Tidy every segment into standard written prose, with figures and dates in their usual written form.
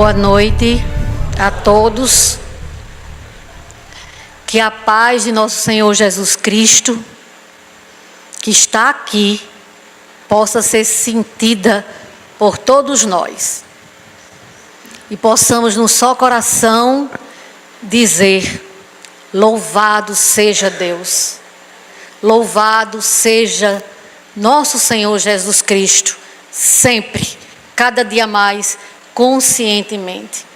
Boa noite a todos. Que a paz de nosso Senhor Jesus Cristo, que está aqui, possa ser sentida por todos nós. E possamos, no só coração, dizer: louvado seja Deus. Louvado seja nosso Senhor Jesus Cristo, sempre, cada dia mais, conscientemente.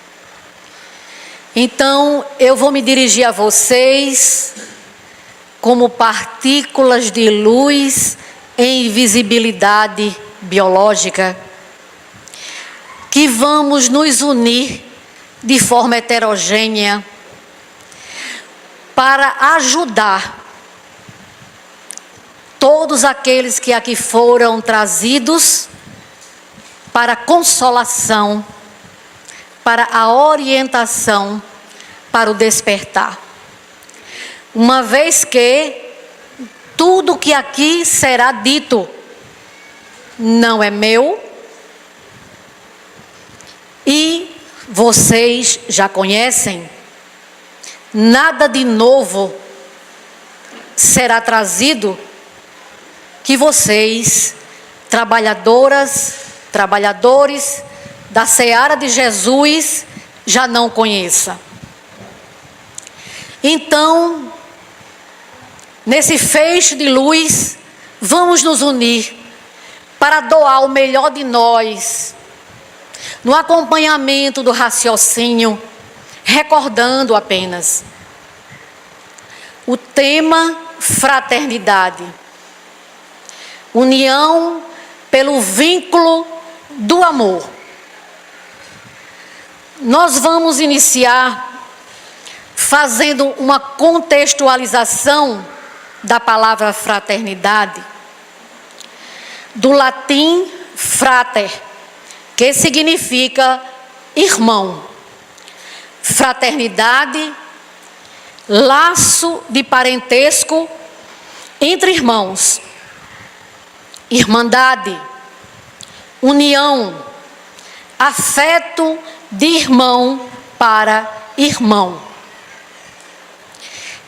Então, eu vou me dirigir a vocês como partículas de luz em visibilidade biológica, que vamos nos unir de forma heterogênea para ajudar todos aqueles que aqui foram trazidos para consolação, para a orientação, para o despertar. Uma vez que tudo que aqui será dito não é meu, e vocês já conhecem, nada de novo será trazido que vocês, trabalhadores da seara de Jesus, já não conheçam. Então, nesse feixe de luz, vamos nos unir para doar o melhor de nós, no acompanhamento do raciocínio, recordando apenas o tema fraternidade, união pelo vínculo do amor. Nós vamos iniciar fazendo uma contextualização da palavra fraternidade, do latim frater, que significa irmão. Fraternidade, laço de parentesco entre irmãos. Irmandade, união, afeto de irmão para irmão.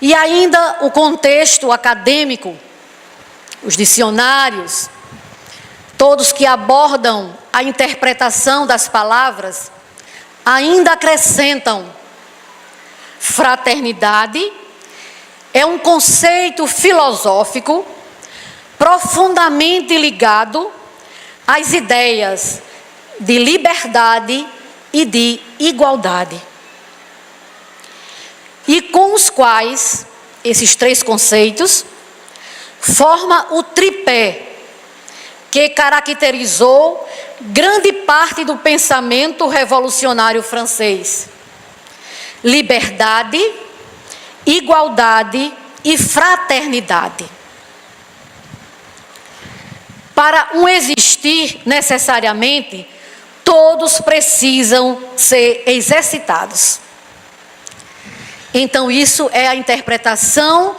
E ainda o contexto acadêmico, os dicionários, todos que abordam a interpretação das palavras, ainda acrescentam: fraternidade é um conceito filosófico profundamente ligado às ideias de liberdade e de igualdade, e com os quais esses três conceitos formam o tripé que caracterizou grande parte do pensamento revolucionário francês: liberdade, igualdade e fraternidade. Para um existir necessariamente, todos precisam ser exercitados. Então, isso é a interpretação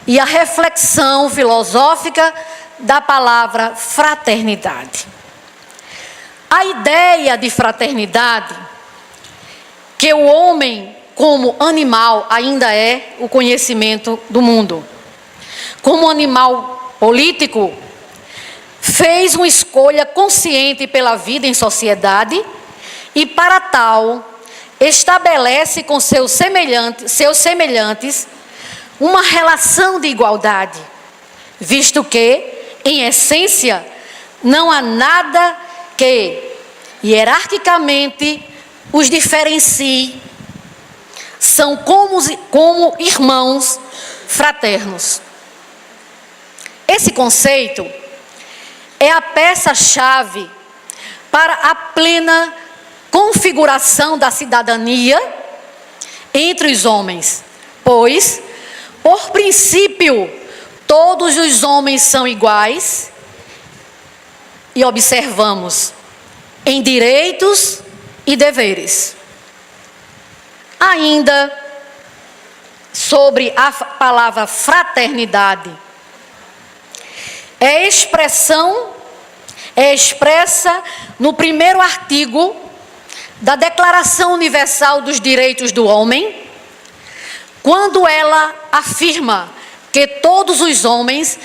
e a reflexão filosófica da palavra fraternidade. A ideia de fraternidade, que o homem, como animal, ainda é o conhecimento do mundo. Como animal político, fez uma escolha consciente pela vida em sociedade e, para tal, estabelece com seus semelhantes uma relação de igualdade, visto que, em essência, não há nada que hierarquicamente os diferencie. São como irmãos fraternos. Esse conceito é a peça-chave para a plena configuração da cidadania entre os homens, pois, por princípio, todos os homens são iguais, e observamos em direitos e deveres. Ainda sobre a palavra fraternidade, é expressa no primeiro artigo da Declaração Universal dos Direitos do Homem, quando ela afirma que todos os homens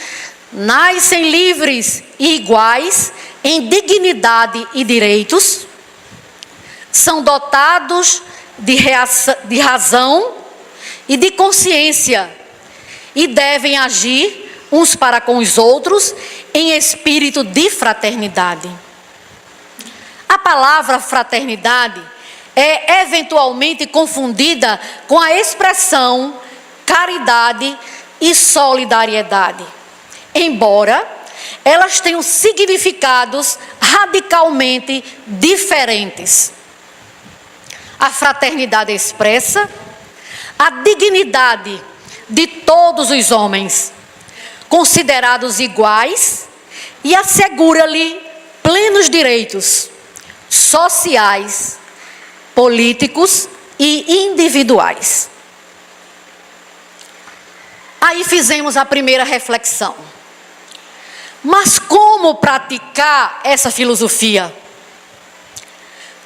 nascem livres e iguais em dignidade e direitos, são dotados de razão e de consciência e devem agir uns para com os outros em espírito de fraternidade. A palavra fraternidade é eventualmente confundida com a expressão caridade e solidariedade, embora elas tenham significados radicalmente diferentes. A fraternidade expressa a dignidade de todos os homens, considerados iguais, e assegura-lhe plenos direitos sociais, políticos e individuais. Aí fizemos a primeira reflexão. Mas como praticar essa filosofia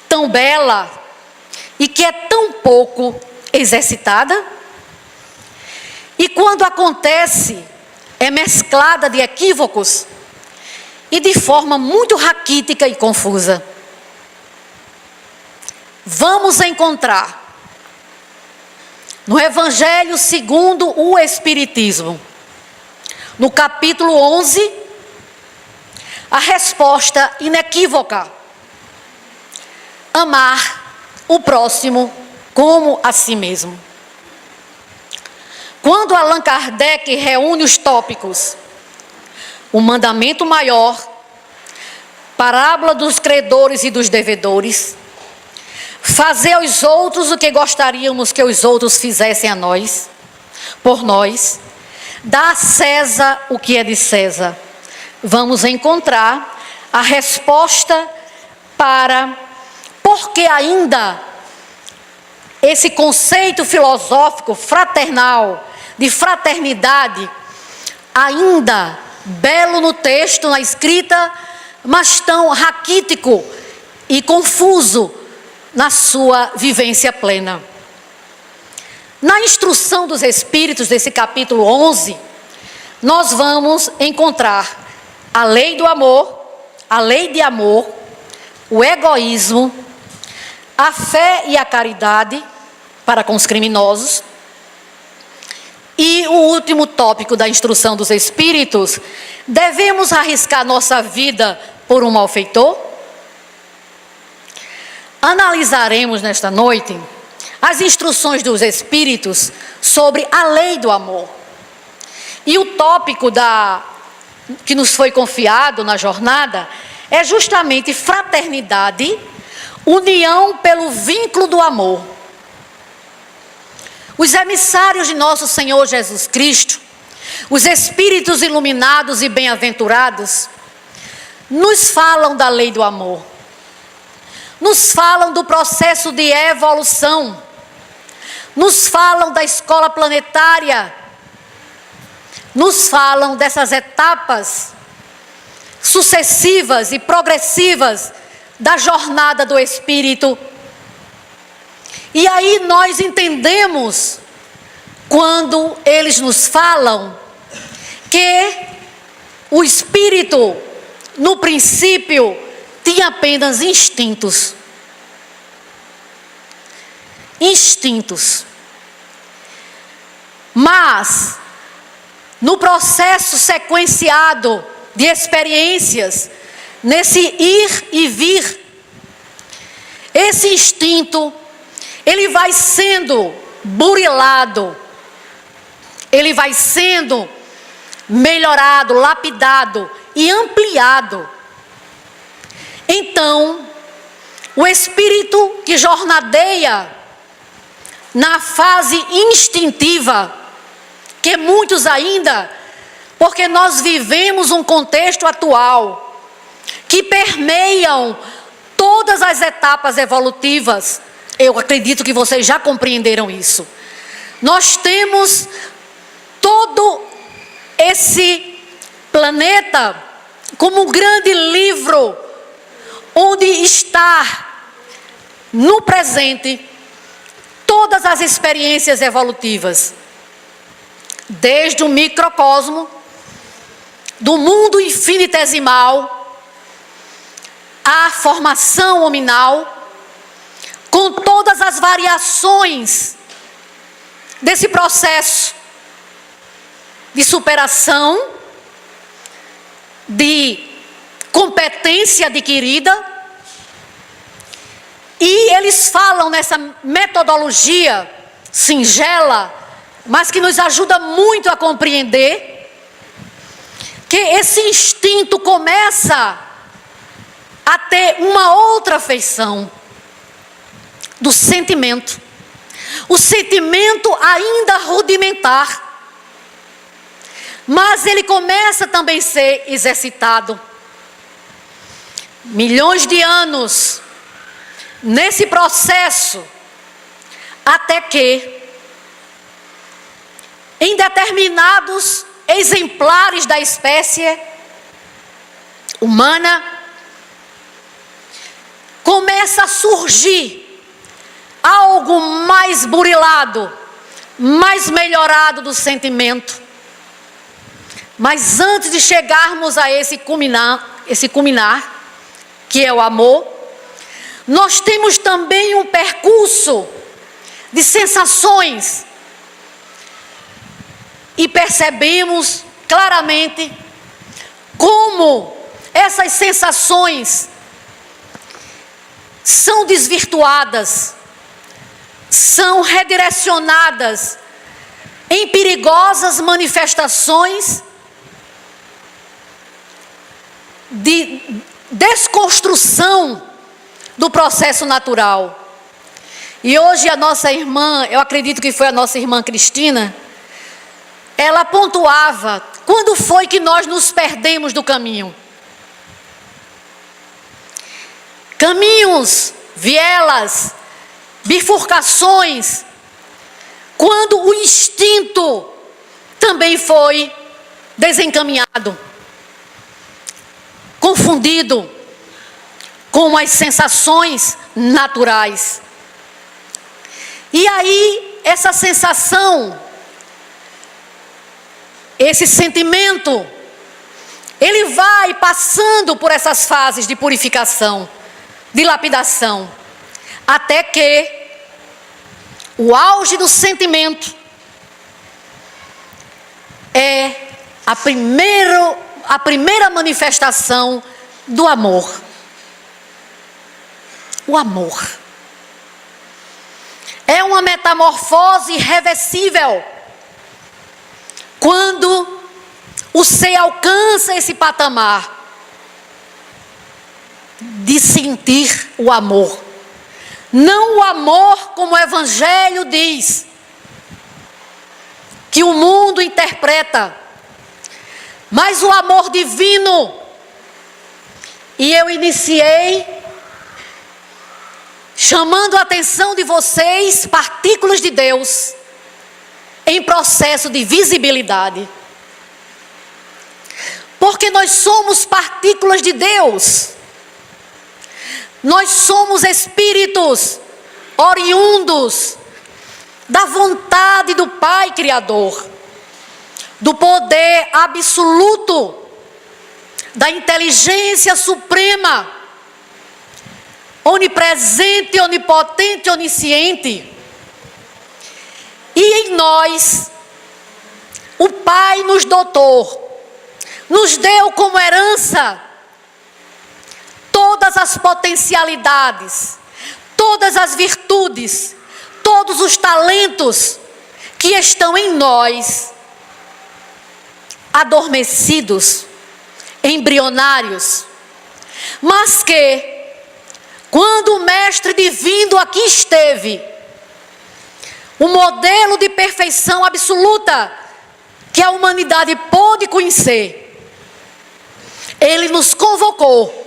tão bela e que é tão pouco exercitada? E quando acontece, é mesclada de equívocos e de forma muito raquítica e confusa. Vamos encontrar no Evangelho segundo o Espiritismo, no capítulo 11, a resposta inequívoca: amar o próximo como a si mesmo. Quando Allan Kardec reúne os tópicos, o mandamento maior, parábola dos credores e dos devedores, fazer aos outros o que gostaríamos que os outros fizessem a nós, por nós, dar a César o que é de César, vamos encontrar a resposta para por que ainda esse conceito filosófico fraternal, de fraternidade, ainda belo no texto, na escrita, mas tão raquítico e confuso na sua vivência plena. Na instrução dos Espíritos, desse capítulo 11, nós vamos encontrar a lei do amor, a lei de amor, o egoísmo, a fé e a caridade para com os criminosos. E o último tópico da instrução dos Espíritos: devemos arriscar nossa vida por um malfeitor? Analisaremos nesta noite as instruções dos Espíritos sobre a lei do amor. E o tópico que nos foi confiado na jornada é justamente fraternidade, união pelo vínculo do amor. Os emissários de nosso Senhor Jesus Cristo, os Espíritos iluminados e bem-aventurados, nos falam da lei do amor. Nos falam do processo de evolução. Nos falam da escola planetária. Nos falam dessas etapas sucessivas e progressivas da jornada do Espírito. E aí nós entendemos, quando eles nos falam, que o Espírito, no princípio, tinha apenas instintos. Instintos. Mas, no processo sequenciado de experiências, nesse ir e vir, esse instinto, ele vai sendo burilado, ele vai sendo melhorado, lapidado e ampliado. Então, o espírito que jornadeia na fase instintiva, que muitos ainda, porque nós vivemos um contexto atual, que permeiam todas as etapas evolutivas. Eu acredito que vocês já compreenderam isso. Nós temos todo esse planeta como um grande livro, onde está no presente, todas as experiências evolutivas, desde o microcosmo, do mundo infinitesimal, à formação hominal, com todas as variações desse processo de superação, de competência adquirida. E eles falam nessa metodologia singela, mas que nos ajuda muito a compreender, que esse instinto começa a ter uma outra feição do sentimento. O sentimento ainda rudimentar, mas ele começa também a ser exercitado. Milhões de anos nesse processo, até que, em determinados exemplares da espécie humana, começa a surgir algo mais burilado, mais melhorado do sentimento. Mas antes de chegarmos a esse culminar, que é o amor, nós temos também um percurso de sensações. E percebemos claramente como essas sensações são desvirtuadas, são redirecionadas em perigosas manifestações de desconstrução do processo natural. E hoje a nossa irmã, eu acredito que foi a nossa irmã Cristina, ela pontuava quando foi que nós nos perdemos do caminho. Caminhos, vielas, bifurcações, quando o instinto também foi desencaminhado, confundido com as sensações naturais. E aí, essa sensação, esse sentimento, ele vai passando por essas fases de purificação, de lapidação, até que o auge do sentimento é a primeira manifestação do amor. O amor é uma metamorfose irreversível. Quando o ser alcança esse patamar de sentir o amor, não o amor como o Evangelho diz, que o mundo interpreta, mas o amor divino. E eu iniciei chamando a atenção de vocês, partículas de Deus, em processo de visibilidade. Porque nós somos partículas de Deus. Nós somos espíritos oriundos da vontade do Pai Criador, do poder absoluto, da inteligência suprema, onipresente, onipotente, onisciente. E em nós, o Pai nos dotou, nos deu como herança todas as potencialidades, todas as virtudes, todos os talentos que estão em nós, adormecidos, embrionários, mas que, quando o Mestre Divino aqui esteve, o modelo de perfeição absoluta que a humanidade pôde conhecer, Ele nos convocou,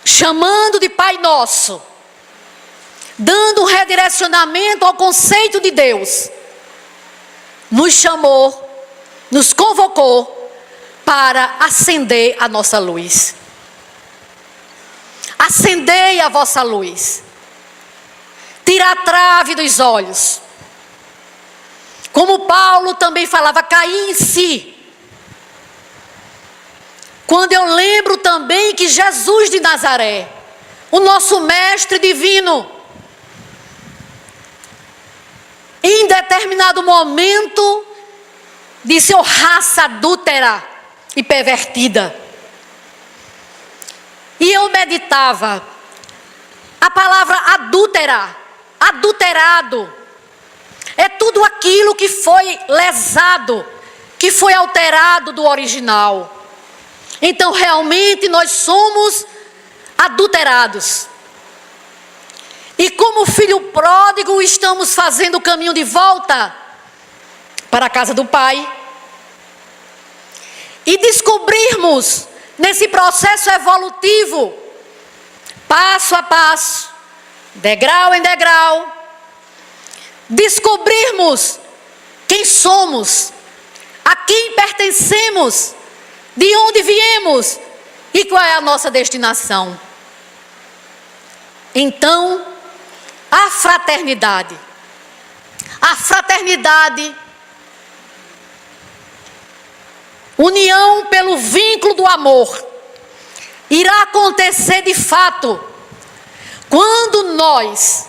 chamando de Pai Nosso, dando um redirecionamento ao conceito de Deus, nos chamou, nos convocou para acender a nossa luz. acendei a vossa luz, tira a trave dos olhos. Como Paulo também falava, cair em si. Quando eu lembro também que Jesus de Nazaré, o nosso mestre divino, em determinado momento, disse: "Ó raça adúltera e pervertida". E eu meditava, a palavra adúltera, adulterado, é tudo aquilo que foi lesado, que foi alterado do original. Então, realmente, nós somos adulterados. E como filho pródigo, estamos fazendo o caminho de volta para a casa do Pai. E descobrirmos, nesse processo evolutivo, passo a passo, degrau em degrau, descobrirmos quem somos, a quem pertencemos, de onde viemos e qual é a nossa destinação. Então, a fraternidade, união pelo vínculo do amor, irá acontecer de fato quando nós,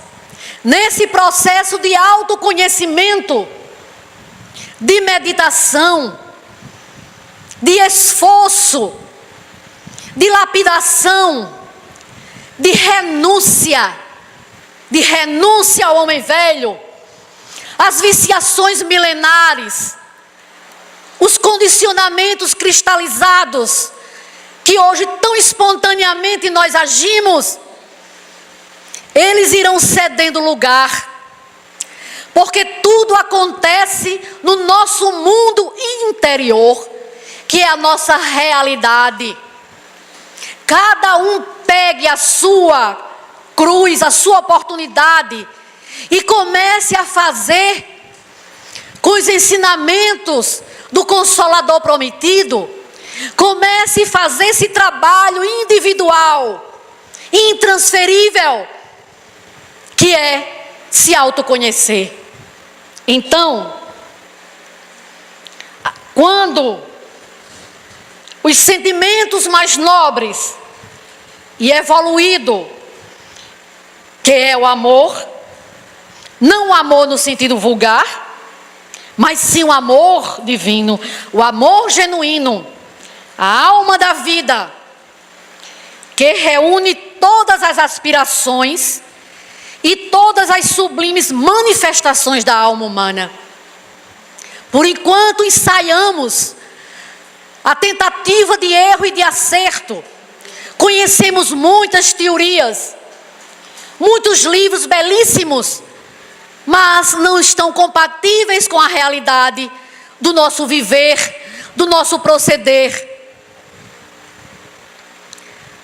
nesse processo de autoconhecimento, de meditação, de esforço, de lapidação, de renúncia ao homem velho, às viciações milenares, os condicionamentos cristalizados, que hoje tão espontaneamente nós agimos, eles irão cedendo lugar, porque tudo acontece no nosso mundo interior, que é a nossa realidade. Cada um pegue a sua cruz, a sua oportunidade, e comece a fazer com os ensinamentos do Consolador prometido. Comece a fazer esse trabalho individual, intransferível, que é se autoconhecer. Então, quando os sentimentos mais nobres e evoluído, que é o amor, não o amor no sentido vulgar, mas sim o amor divino, o amor genuíno, a alma da vida, que reúne todas as aspirações e todas as sublimes manifestações da alma humana. Por enquanto ensaiamos a tentativa de erro e de acerto, conhecemos muitas teorias, muitos livros belíssimos, mas não estão compatíveis com a realidade do nosso viver, do nosso proceder.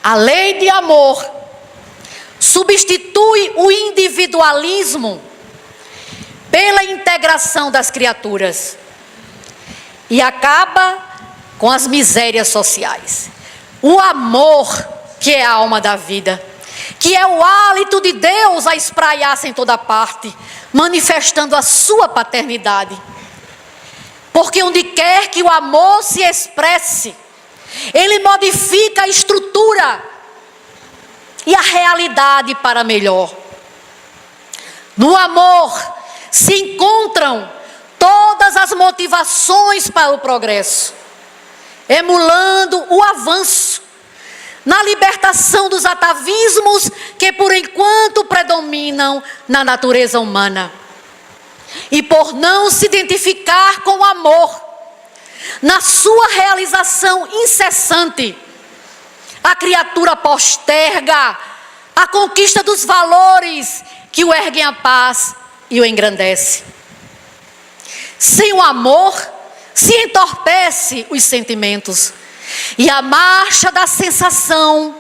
A lei de amor substitui o individualismo pela integração das criaturas e acaba com as misérias sociais. O amor, que é a alma da vida, que é o hálito de Deus a espraiar-se em toda parte, manifestando a sua paternidade. Porque onde quer que o amor se expresse, ele modifica a estrutura e a realidade para melhor. No amor se encontram todas as motivações para o progresso, emulando o avanço na libertação dos atavismos que por enquanto predominam na natureza humana. E por não se identificar com o amor, na sua realização incessante, a criatura posterga a conquista dos valores que o erguem à paz e o engrandece. Sem o amor, se entorpece os sentimentos, e a marcha da sensação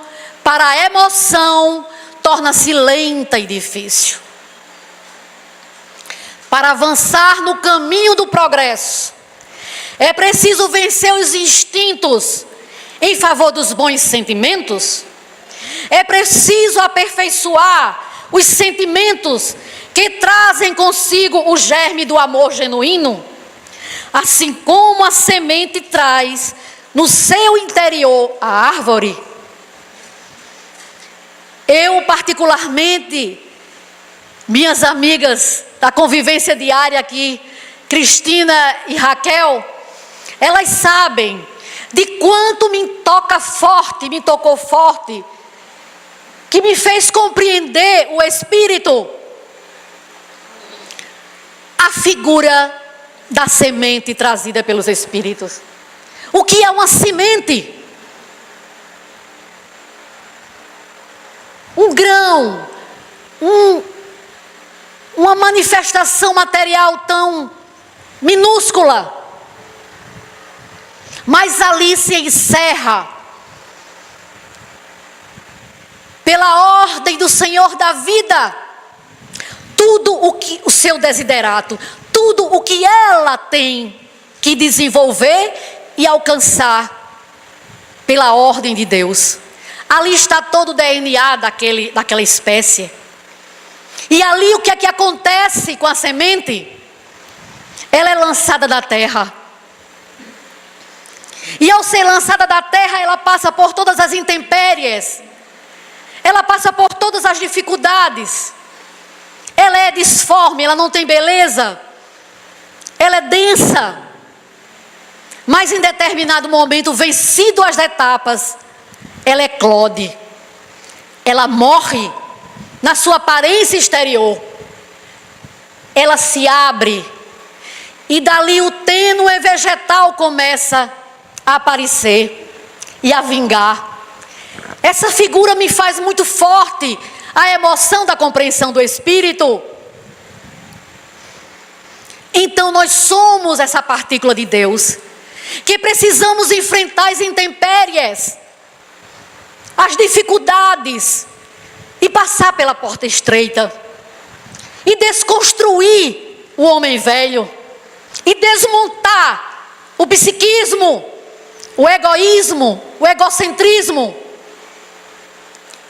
para a emoção torna-se lenta e difícil. Para avançar no caminho do progresso, é preciso vencer os instintos em favor dos bons sentimentos, É preciso aperfeiçoar os sentimentos que trazem consigo o germe do amor genuíno, assim como a semente traz no seu interior a árvore. Eu, particularmente, minhas amigas da convivência diária aqui, Cristina e Raquel, elas sabem de quanto me tocou forte, que me fez compreender o Espírito, a figura da semente trazida pelos Espíritos. O que é uma semente? Um grão, uma manifestação material tão minúscula, mas ali se encerra, pela ordem do Senhor da vida, tudo o que o seu desiderato, tudo o que ela tem que desenvolver e alcançar pela ordem de Deus. Ali está todo o DNA daquela espécie. E ali o que é que acontece com a semente? Ela é lançada da terra. E ao ser lançada da terra, ela passa por todas as intempéries. Ela passa por todas as dificuldades. Ela é disforme, ela não tem beleza. Ela é densa. Mas em determinado momento, vencido as etapas, ela eclode. Ela morre na sua aparência exterior. Ela se abre. E dali o tênue vegetal começa a aparecer e a vingar. Essa figura me faz muito forte a emoção da compreensão do Espírito. Então nós somos essa partícula de Deus, que precisamos enfrentar as intempéries, as dificuldades, e passar pela porta estreita, e desconstruir o homem velho, e desmontar o psiquismo, o egoísmo, o egocentrismo,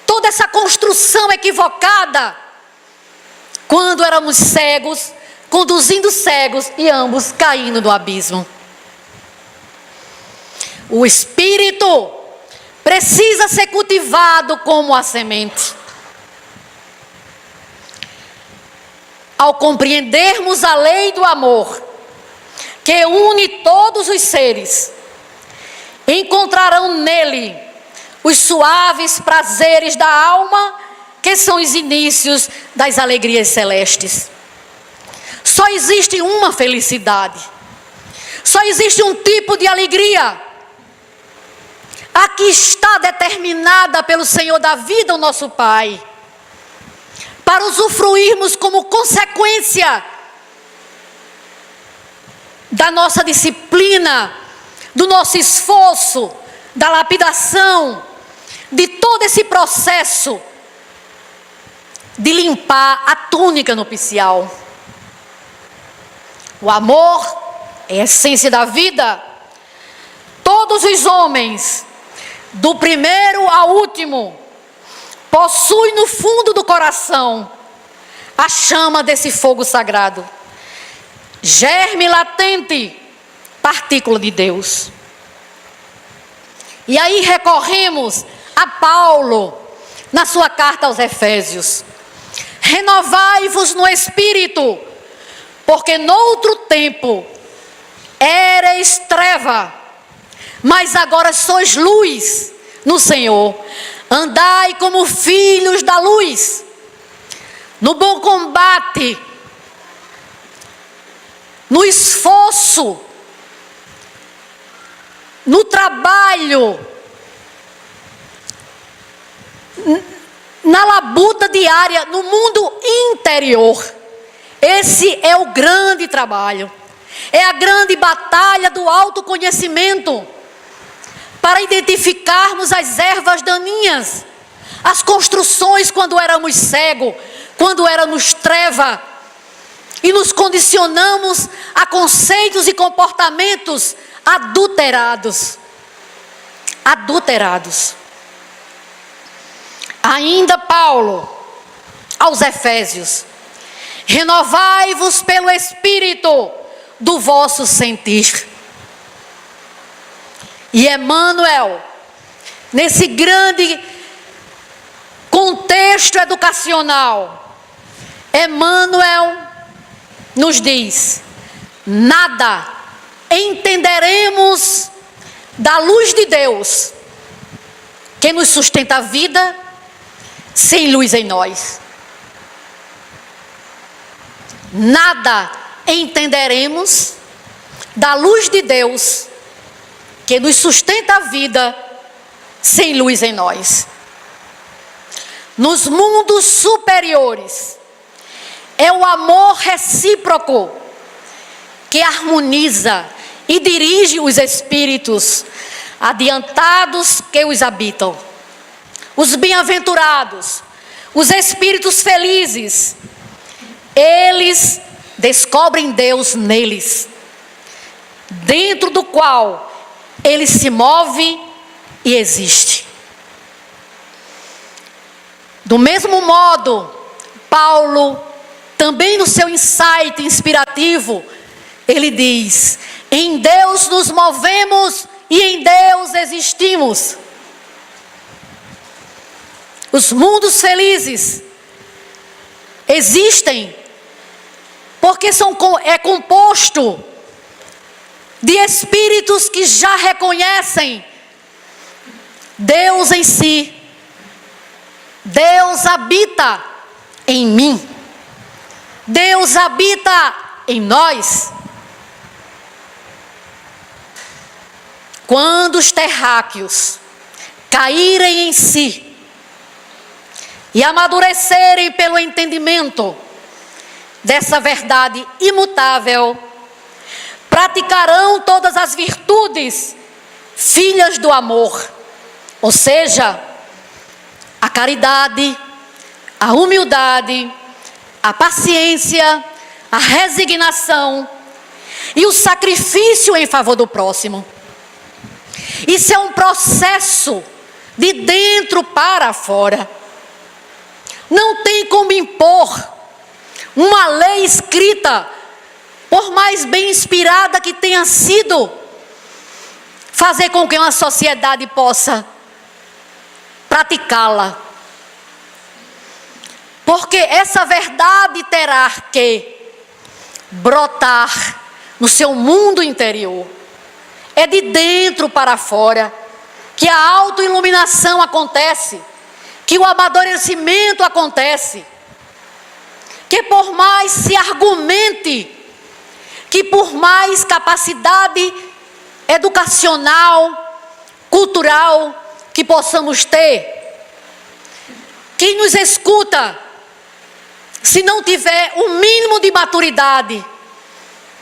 toda essa construção equivocada, quando éramos cegos, conduzindo cegos e ambos caindo no abismo. O Espírito precisa ser cultivado como a semente. Ao compreendermos a lei do amor, que une todos os seres, encontrarão nele os suaves prazeres da alma, que são os inícios das alegrias celestes. Só existe uma felicidade, só existe um tipo de alegria. Aqui está determinada pelo Senhor da vida, o nosso Pai, para usufruirmos como consequência da nossa disciplina, do nosso esforço, da lapidação, de todo esse processo de limpar a túnica nupcial. O amor é a essência da vida. Todos os homens, do primeiro ao último, possuem no fundo do coração a chama desse fogo sagrado, germe latente, partícula de Deus. E aí recorremos a Paulo, na sua carta aos Efésios: renovai-vos no Espírito, porque noutro tempo éreis treva, mas agora sois luz no Senhor. Andai como filhos da luz, no bom combate, no esforço, no trabalho, na labuta diária, no mundo interior. Esse é o grande trabalho, é a grande batalha do autoconhecimento, para identificarmos as ervas daninhas, as construções quando éramos cegos, quando éramos treva, e nos condicionamos a conceitos e comportamentos adulterados. Ainda Paulo, aos Efésios: renovai-vos pelo Espírito do vosso sentir. E Emmanuel, nesse grande contexto educacional, Emmanuel nos diz: nada entenderemos da luz de Deus que nos sustenta a vida sem luz em nós. Nada entenderemos da luz de Deus que nos sustenta a vida sem luz em nós. Nos mundos superiores, é o amor recíproco que harmoniza e dirige os espíritos adiantados que os habitam. Os bem-aventurados, os espíritos felizes, eles descobrem Deus neles, dentro do qual ele se move e existe. Do mesmo modo, Paulo, também no seu insight inspirativo, ele diz: em Deus nos movemos e em Deus existimos. Os mundos felizes existem porque é composto de espíritos que já reconhecem Deus em si. Deus habita em mim. Deus habita em nós. Quando os terráqueos caírem em si e amadurecerem pelo entendimento dessa verdade imutável, praticarão todas as virtudes filhas do amor, ou seja, a caridade, a humildade, a paciência, a resignação e o sacrifício em favor do próximo. Isso é um processo de dentro para fora. Não tem como impor uma lei escrita, por mais bem inspirada que tenha sido, fazer com que uma sociedade possa praticá-la. Porque essa verdade terá que brotar no seu mundo interior. É de dentro para fora que a autoiluminação acontece, que o amadurecimento acontece. Que por mais se argumente, que por mais capacidade educacional, cultural que possamos ter, quem nos escuta, se não tiver o mínimo de maturidade,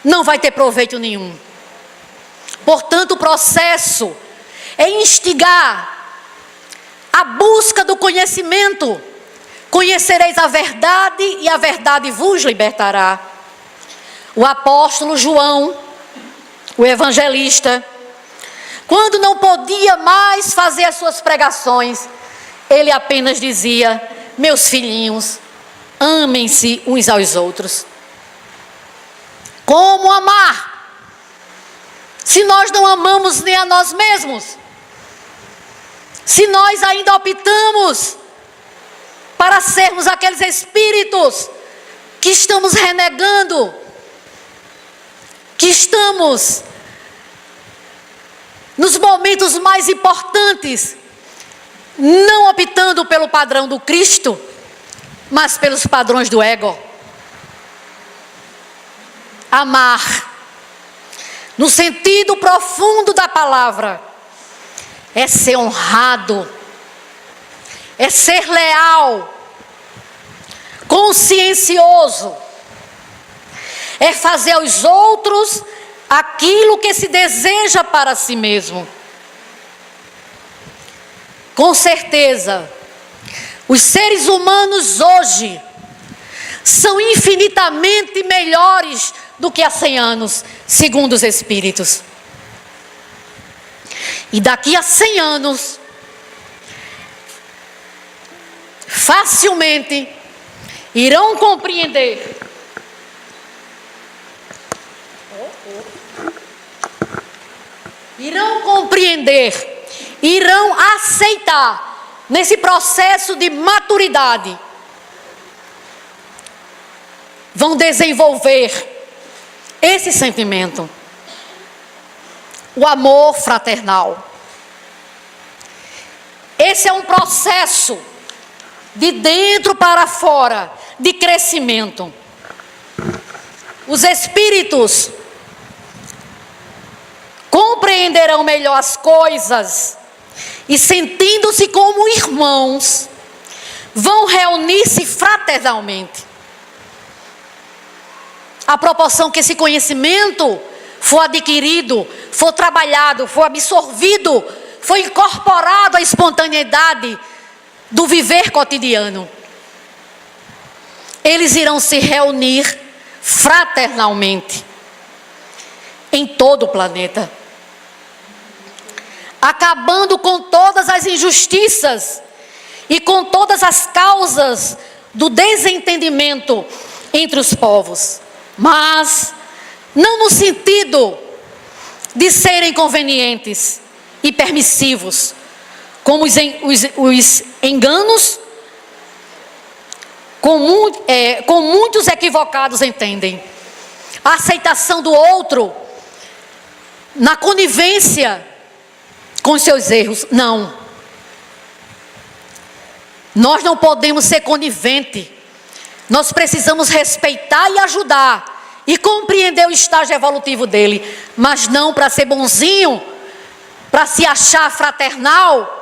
não vai ter proveito nenhum. Portanto, o processo é instigar a busca do conhecimento. Conhecereis a verdade e a verdade vos libertará. O apóstolo João, o evangelista, quando não podia mais fazer as suas pregações, ele apenas dizia: meus filhinhos, amem-se uns aos outros. Como amar, se nós não amamos nem a nós mesmos? Se nós ainda optamos para sermos aqueles espíritos que estamos renegando, que estamos nos momentos mais importantes, não optando pelo padrão do Cristo, mas pelos padrões do ego. Amar, no sentido profundo da palavra, é ser honrado, é ser leal, consciencioso, é fazer aos outros aquilo que se deseja para si mesmo. Com certeza, os seres humanos hoje são infinitamente melhores do que há 100 anos, segundo os espíritos. E daqui a 100 anos, facilmente irão compreender irão aceitar nesse processo de maturidade, vão desenvolver esse sentimento, o amor fraternal. Esse é um processo de dentro para fora, de crescimento. Os espíritos compreenderão melhor as coisas e, sentindo-se como irmãos, vão reunir-se fraternalmente. À proporção que esse conhecimento for adquirido, for trabalhado, for absorvido, for incorporado à espontaneidade do viver cotidiano, eles irão se reunir fraternalmente em todo o planeta, acabando com todas as injustiças e com todas as causas do desentendimento entre os povos, mas não no sentido de serem convenientes e permissivos, como os enganos com muitos equivocados entendem. A aceitação do outro na conivência com os seus erros. Não. Nós não podemos ser coniventes. Nós precisamos respeitar e ajudar e compreender o estágio evolutivo dele, mas não para ser bonzinho, para se achar fraternal,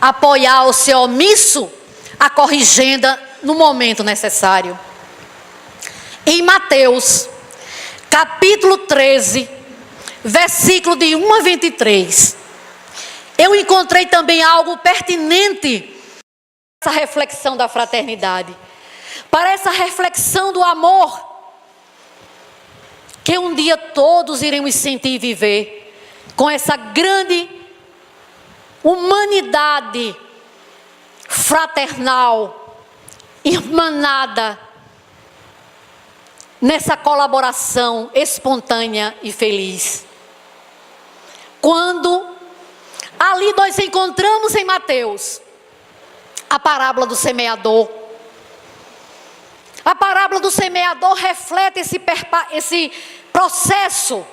apoiar o ser omisso, a corrigenda no momento necessário. Em Mateus, capítulo 13, versículo de 1 a 23, eu encontrei também algo pertinente para essa reflexão da fraternidade, para essa reflexão do amor, que um dia todos iremos sentir e viver, com essa grande humanidade fraternal, irmanada, nessa colaboração espontânea e feliz. Quando ali nós encontramos em Mateus a parábola do semeador. A parábola do semeador reflete esse processo,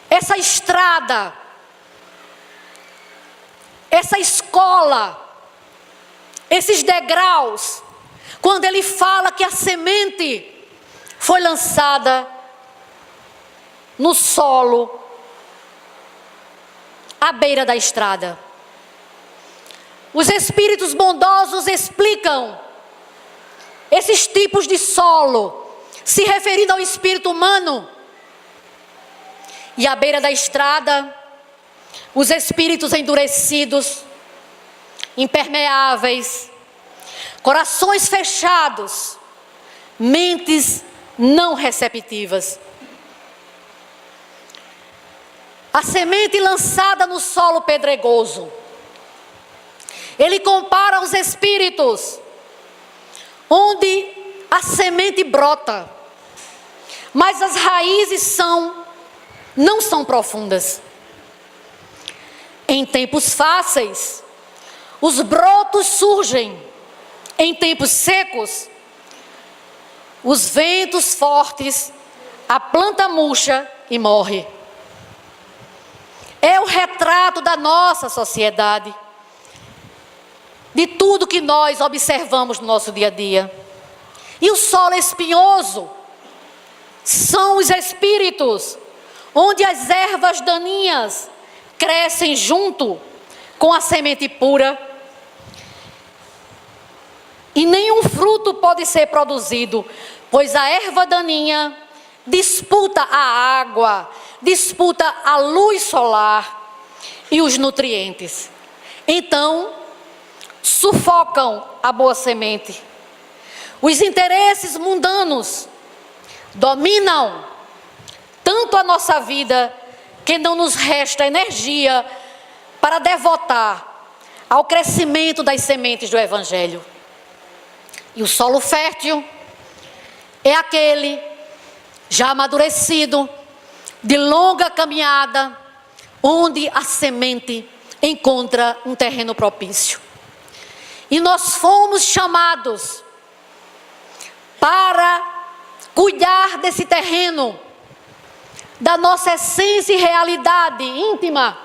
essa estrada, essa escola, esses degraus, quando ele fala que a semente foi lançada no solo, à beira da estrada. Os espíritos bondosos explicam esses tipos de solo, se referindo ao espírito humano. E à beira da estrada, os espíritos endurecidos, impermeáveis, corações fechados, mentes não receptivas. A semente lançada no solo pedregoso. Ele compara os espíritos onde a semente brota, mas as raízes não são profundas. Em tempos fáceis, os brotos surgem. Em tempos secos, os ventos fortes, a planta murcha e morre. É o retrato da nossa sociedade, de tudo que nós observamos no nosso dia a dia. E o solo espinhoso são os espíritos, onde as ervas daninhas crescem junto com a semente pura. E nenhum fruto pode ser produzido, pois a erva daninha disputa a água, disputa a luz solar e os nutrientes. Então, sufocam a boa semente. Os interesses mundanos dominam tanto a nossa vida que não nos resta energia para devotar ao crescimento das sementes do Evangelho. E o solo fértil é aquele já amadurecido, de longa caminhada, onde a semente encontra um terreno propício. E nós fomos chamados para cuidar desse terreno, da nossa essência e realidade íntima,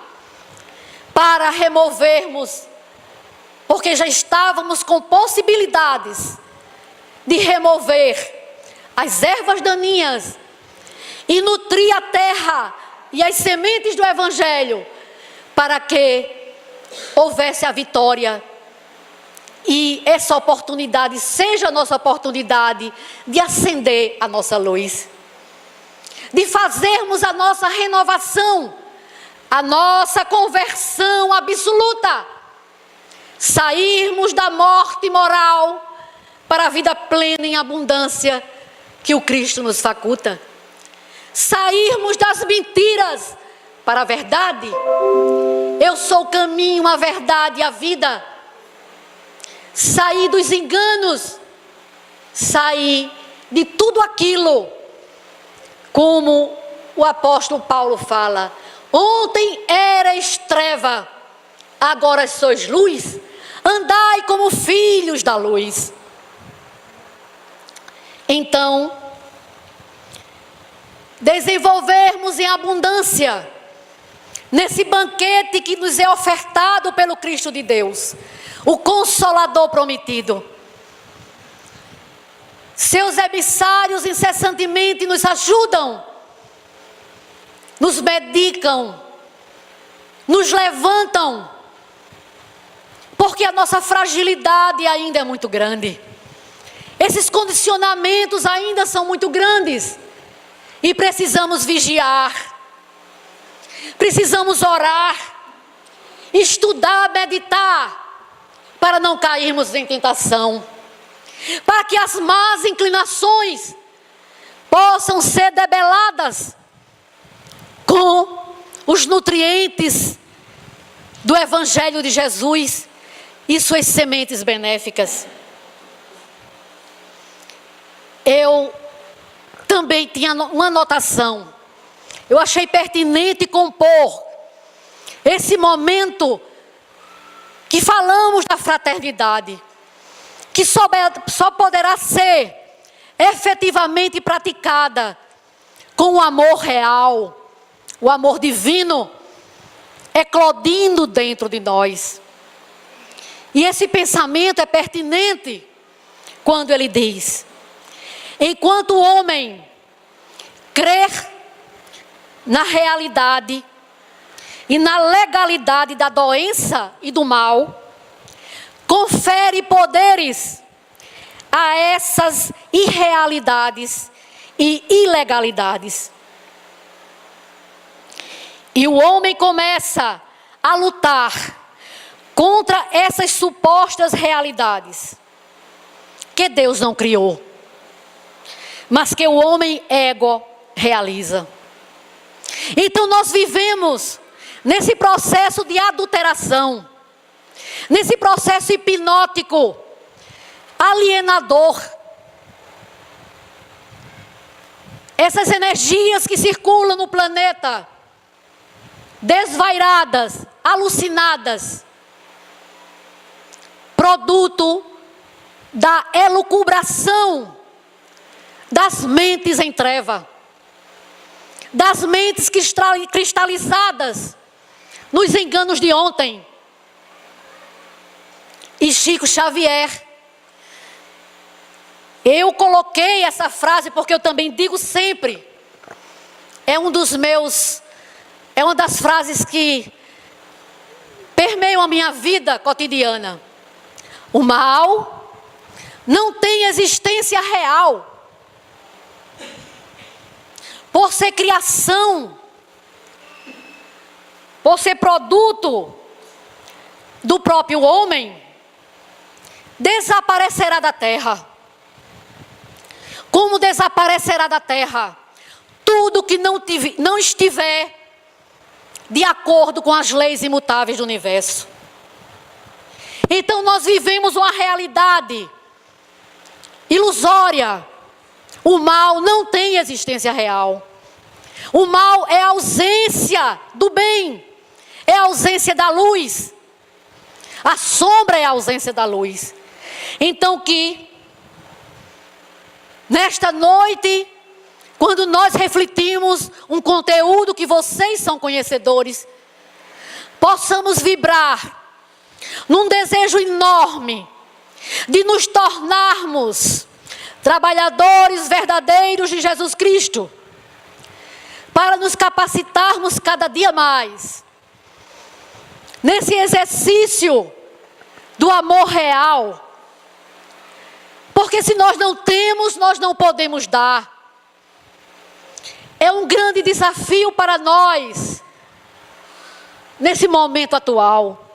para removermos, porque já estávamos com possibilidades de remover as ervas daninhas e nutrir a terra e as sementes do Evangelho, para que houvesse a vitória. E essa oportunidade seja a nossa oportunidade de acender a nossa luz, de fazermos a nossa renovação, a nossa conversão absoluta, sairmos da morte moral para a vida plena em abundância que o Cristo nos faculta, sairmos das mentiras para a verdade. Eu sou o caminho, a verdade e a vida. Sair dos enganos, sair de tudo aquilo, como o apóstolo Paulo fala: ontem erais treva, agora sois luz, andai como filhos da luz. Então, desenvolvermos em abundância, nesse banquete que nos é ofertado pelo Cristo de Deus, o Consolador prometido. Seus emissários incessantemente nos ajudam, nos medicam, nos levantam, porque a nossa fragilidade ainda é muito grande. Esses condicionamentos ainda são muito grandes e precisamos vigiar, precisamos orar, estudar, meditar, para não cairmos em tentação, para que as más inclinações possam ser debeladas com os nutrientes do Evangelho de Jesus e suas sementes benéficas. Eu também tinha uma anotação. Eu achei pertinente compor esse momento que falamos da fraternidade, que só poderá ser efetivamente praticada com o amor real, o amor divino, eclodindo dentro de nós. E esse pensamento é pertinente quando ele diz: enquanto o homem crer na realidade e na legalidade da doença e do mal, confere poderes a essas irrealidades e ilegalidades. E o homem começa a lutar contra essas supostas realidades que Deus não criou, mas que o homem ego realiza. Então nós vivemos nesse processo de adulteração, nesse processo hipnótico, alienador. Essas energias que circulam no planeta, desvairadas, alucinadas, produto da elucubração das mentes em treva, das mentes cristalizadas nos enganos de ontem. E Chico Xavier, eu coloquei essa frase porque eu também digo sempre, é uma das frases que permeiam a minha vida cotidiana. O mal não tem existência real, por ser criação, por ser produto do próprio homem, desaparecerá da terra. Como desaparecerá da terra tudo que não estiver de acordo com as leis imutáveis do universo. Então nós vivemos uma realidade ilusória. O mal não tem existência real. O mal é a ausência do bem, é a ausência da luz. A sombra é a ausência da luz. Então que nesta noite, quando nós refletimos um conteúdo que vocês são conhecedores, possamos vibrar num desejo enorme de nos tornarmos trabalhadores verdadeiros de Jesus Cristo, para nos capacitarmos cada dia mais nesse exercício do amor real. Porque se nós não temos, nós não podemos dar. É um grande desafio para nós nesse momento atual.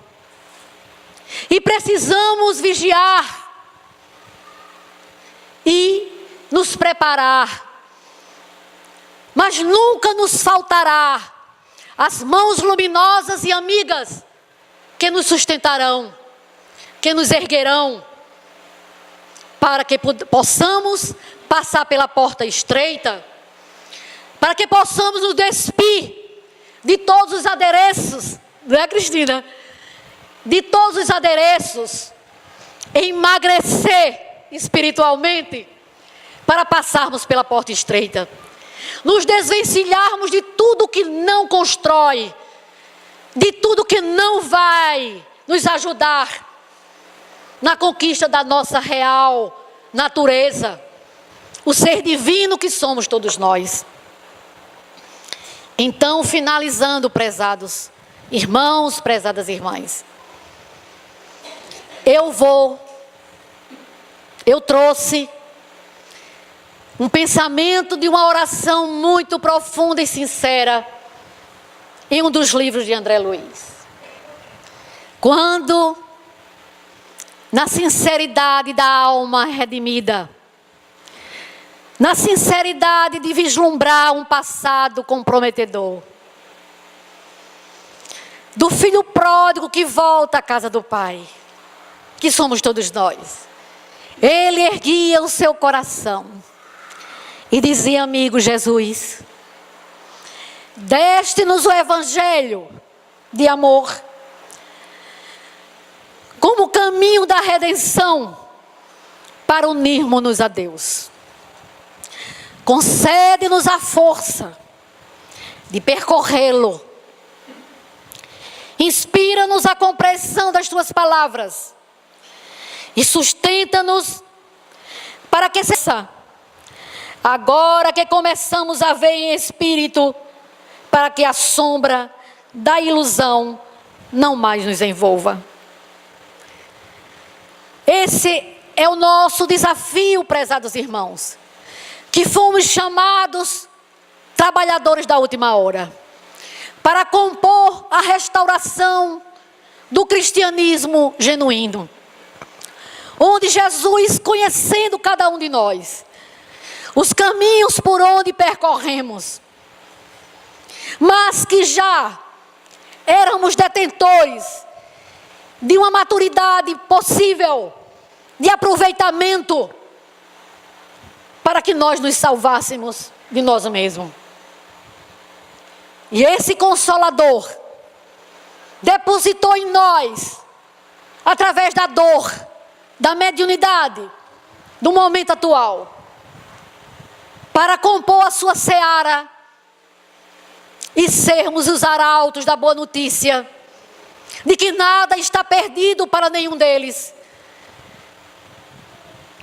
E precisamos vigiar e nos preparar. Mas nunca nos faltará as mãos luminosas e amigas que nos sustentarão, que nos erguerão, para que possamos passar pela porta estreita, para que possamos nos despir de todos os adereços, não é, Cristina? De todos os adereços, emagrecer espiritualmente, para passarmos pela porta estreita. Nos desvencilharmos de tudo que não constrói, de tudo que não vai nos ajudar na conquista da nossa real natureza, o ser divino que somos todos nós. Então, finalizando, prezados irmãos, prezadas irmãs, eu trouxe um pensamento de uma oração muito profunda e sincera em um dos livros de André Luiz. Quando, na sinceridade da alma redimida, na sinceridade de vislumbrar um passado comprometedor, do filho pródigo que volta à casa do pai, que somos todos nós, ele erguia o seu coração e dizia: amigo Jesus, deste-nos o evangelho de amor como caminho da redenção para unirmos-nos a Deus. Concede-nos a força de percorrê-lo. Inspira-nos a compreensão das tuas palavras e sustenta-nos para que agora que começamos a ver em espírito, para que a sombra da ilusão não mais nos envolva. Esse é o nosso desafio, prezados irmãos, que fomos chamados trabalhadores da última hora, para compor a restauração do cristianismo genuíno, onde Jesus, conhecendo cada um de nós, os caminhos por onde percorremos, mas que já éramos detentores de uma maturidade possível de aproveitamento para que nós nos salvássemos de nós mesmos. E esse Consolador depositou em nós, através da dor, da mediunidade, do momento atual, para compor a sua seara e sermos os arautos da boa notícia, de que nada está perdido para nenhum deles,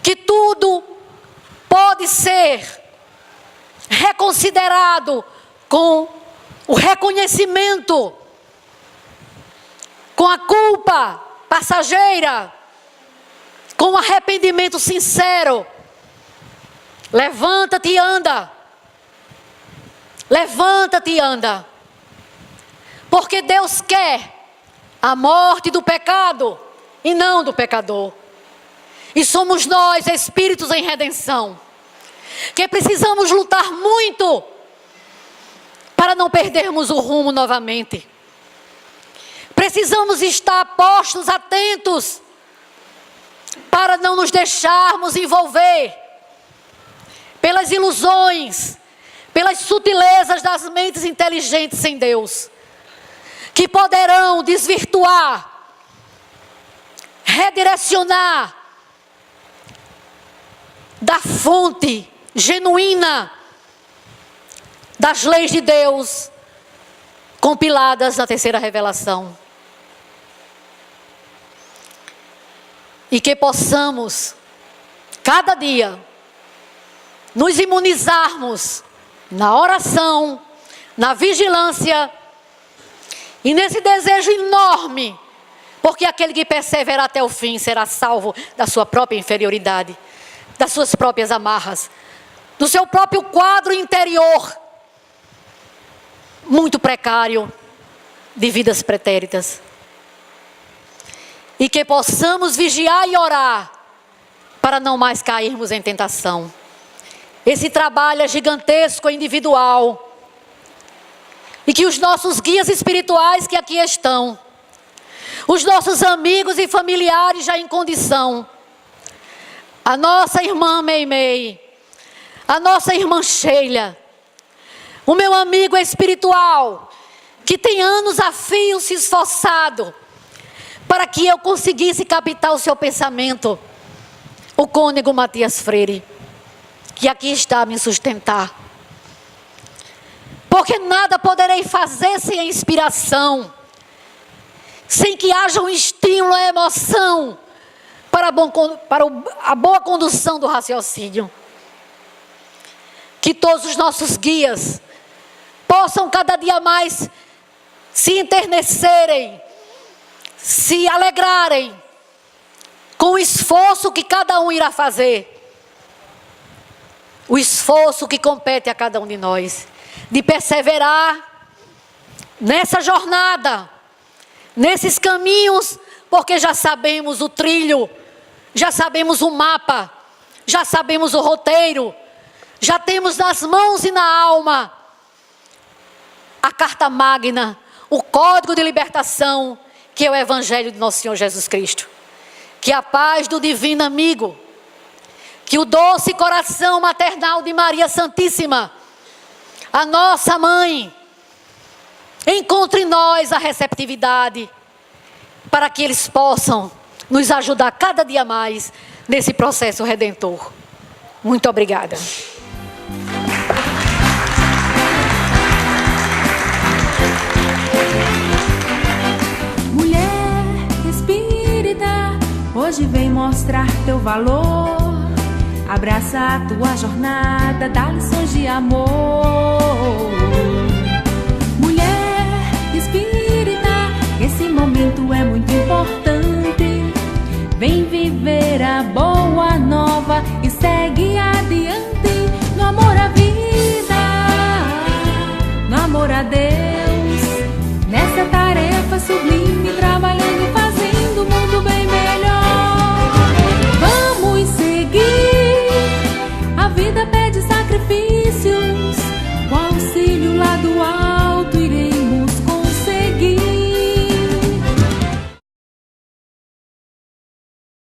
que tudo pode ser reconsiderado com o reconhecimento, com a culpa passageira, com o arrependimento sincero. Levanta-te e anda. Levanta-te e anda. Porque Deus quer a morte do pecado e não do pecador. E somos nós, espíritos em redenção, que precisamos lutar muito para não perdermos o rumo novamente. Precisamos estar postos, atentos, para não nos deixarmos envolver pelas ilusões, pelas sutilezas das mentes inteligentes sem Deus, que poderão desvirtuar, redirecionar da fonte genuína das leis de Deus compiladas na terceira revelação. E que possamos, cada dia, nos imunizarmos na oração, na vigilância e nesse desejo enorme, porque aquele que perseverar até o fim será salvo da sua própria inferioridade, das suas próprias amarras, do seu próprio quadro interior, muito precário, de vidas pretéritas. E que possamos vigiar e orar, para não mais cairmos em tentação. Esse trabalho é gigantesco, é individual. E que os nossos guias espirituais que aqui estão, os nossos amigos e familiares já em condição, a nossa irmã Meimei, a nossa irmã Sheila, o meu amigo espiritual, que tem anos a fio se esforçado, para que eu conseguisse captar o seu pensamento, o cônego Matias Freire, que aqui está a me sustentar. Porque nada poderei fazer sem a inspiração, sem que haja um estímulo, a emoção, para a boa condução do raciocínio. Que todos os nossos guias possam cada dia mais se enternecerem, se alegrarem com o esforço que cada um irá fazer. O esforço que compete a cada um de nós, de perseverar nessa jornada, nesses caminhos, porque já sabemos o trilho, já sabemos o mapa, já sabemos o roteiro, já temos nas mãos e na alma a carta magna, o código de libertação, que é o Evangelho de nosso Senhor Jesus Cristo. Que a paz do divino amigo, que o doce coração maternal de Maria Santíssima, a nossa mãe, encontre em nós a receptividade, para que eles possam nos ajudar cada dia mais nesse processo redentor. Muito obrigada. Hoje vem mostrar teu valor, abraça a tua jornada, dá lições de amor. Mulher espírita, esse momento é muito importante. Vem viver a boa nova e segue adiante, no amor à vida, no amor a Deus, nessa tarefa sublime.